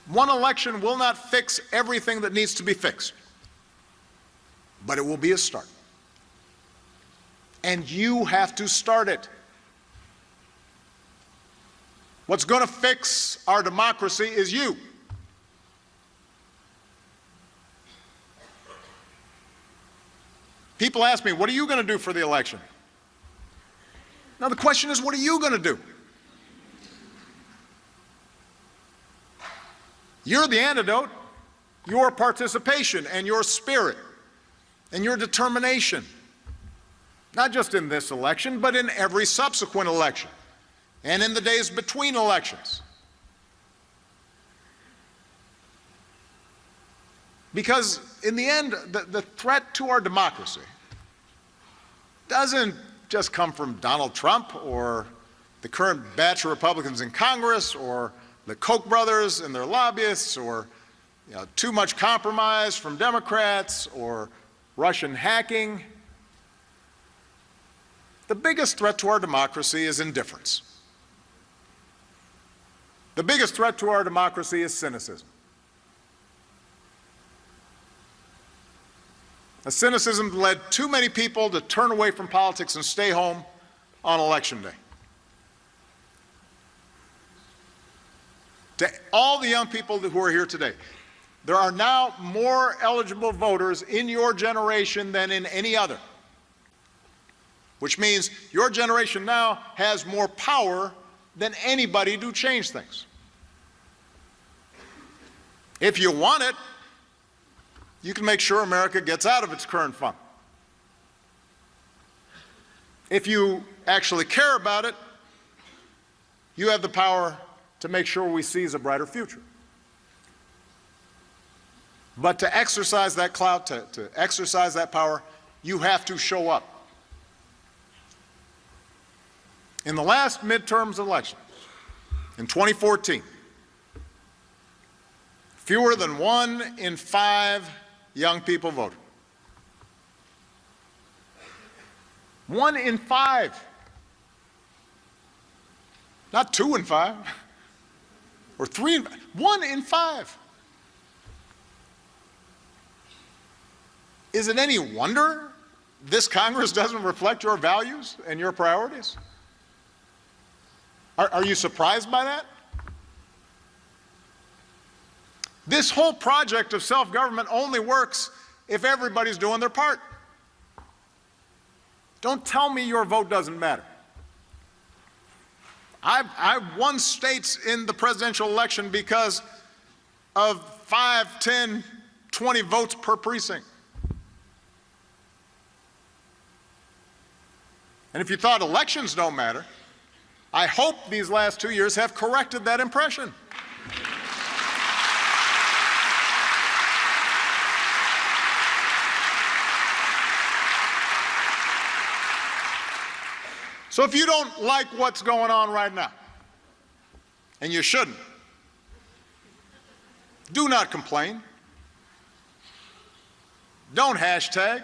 One election will not fix everything that needs to be fixed, but it will be a start. And you have to start it. What's going to fix our democracy is you. People ask me, what are you going to do for the election? Now the question is, what are you going to do? You're the antidote. Your participation and your spirit and your determination, not just in this election, but in every subsequent election and in the days between elections. Because in the end, the threat to our democracy doesn't just come from Donald Trump or the current batch of Republicans in Congress or the Koch brothers and their lobbyists or too much compromise from Democrats or Russian hacking. The biggest threat to our democracy is indifference. The biggest threat to our democracy is cynicism. A cynicism that led too many people to turn away from politics and stay home on Election Day. To all the young people who are here today, there are now more eligible voters in your generation than in any other, which means your generation now has more power than anybody to change things. If you want it, you can make sure America gets out of its current funk. If you actually care about it, you have the power to make sure we seize a brighter future. But to exercise that clout, to exercise that power, you have to show up. In the last midterms election, in 2014, fewer than 1 in 5 young people voted. 1 in 5. Not 2 in 5. Or 3 in 5. 1 in 5. Is it any wonder this Congress doesn't reflect your values and your priorities? Are you surprised by that? This whole project of self-government only works if everybody's doing their part. Don't tell me your vote doesn't matter. I've won states in the presidential election because of 5, 10, 20 votes per precinct. And if you thought elections don't matter, I hope these last 2 years have corrected that impression. So if you don't like what's going on right now, and you shouldn't, do not complain. Don't hashtag.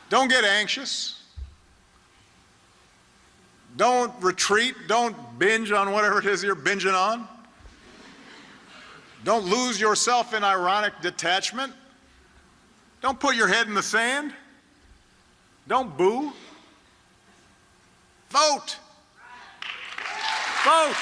Don't get anxious. Don't retreat. Don't binge on whatever it is you're binging on. Don't lose yourself in ironic detachment. Don't put your head in the sand. Don't boo. Vote. Vote.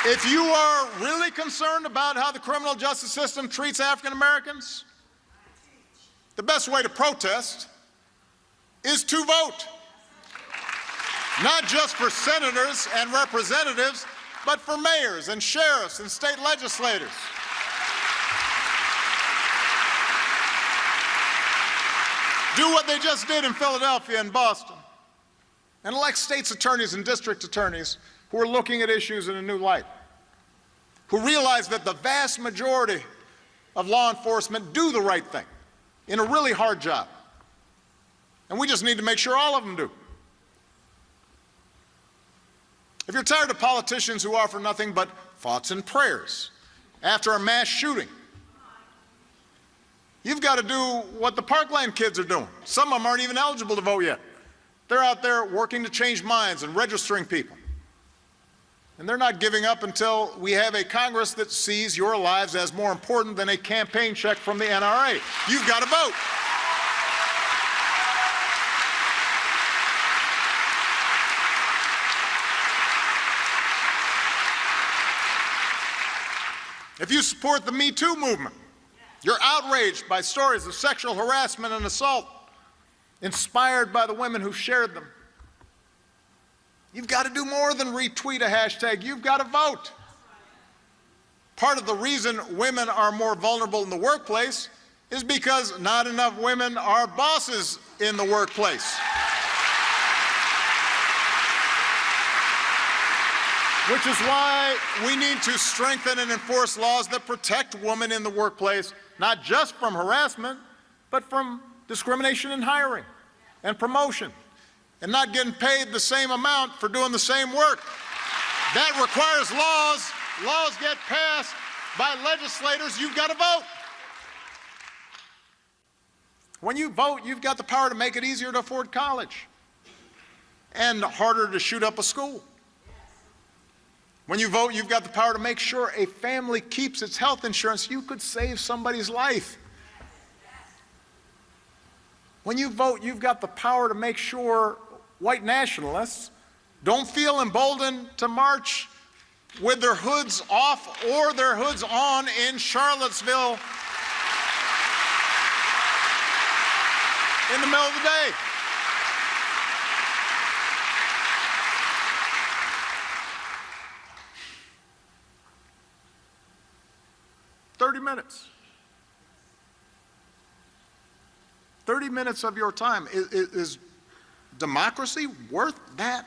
If you are really concerned about how the criminal justice system treats African Americans, the best way to protest is to vote. Not just for senators and representatives, but for mayors and sheriffs and state legislators. Do what they just did in Philadelphia and Boston, and elect state's attorneys and district attorneys who are looking at issues in a new light, who realize that the vast majority of law enforcement do the right thing in a really hard job. And we just need to make sure all of them do. If you're tired of politicians who offer nothing but thoughts and prayers after a mass shooting, you've got to do what the Parkland kids are doing. Some of them aren't even eligible to vote yet. They're out there working to change minds and registering people. And they're not giving up until we have a Congress that sees your lives as more important than a campaign check from the NRA. You've got to vote. If you support the Me Too movement, you're outraged by stories of sexual harassment and assault, inspired by the women who shared them. You've got to do more than retweet a hashtag. You've got to vote. Part of the reason women are more vulnerable in the workplace is because not enough women are bosses in the workplace. Which is why we need to strengthen and enforce laws that protect women in the workplace, not just from harassment, but from discrimination in hiring and promotion, and not getting paid the same amount for doing the same work. That requires laws. Laws get passed by legislators. You've got to vote. When you vote, you've got the power to make it easier to afford college and harder to shoot up a school. When you vote, you've got the power to make sure a family keeps its health insurance. You could save somebody's life. When you vote, you've got the power to make sure white nationalists don't feel emboldened to march with their hoods off or their hoods on in Charlottesville in the middle of the day. Minutes. 30 minutes of your time. Is democracy worth that?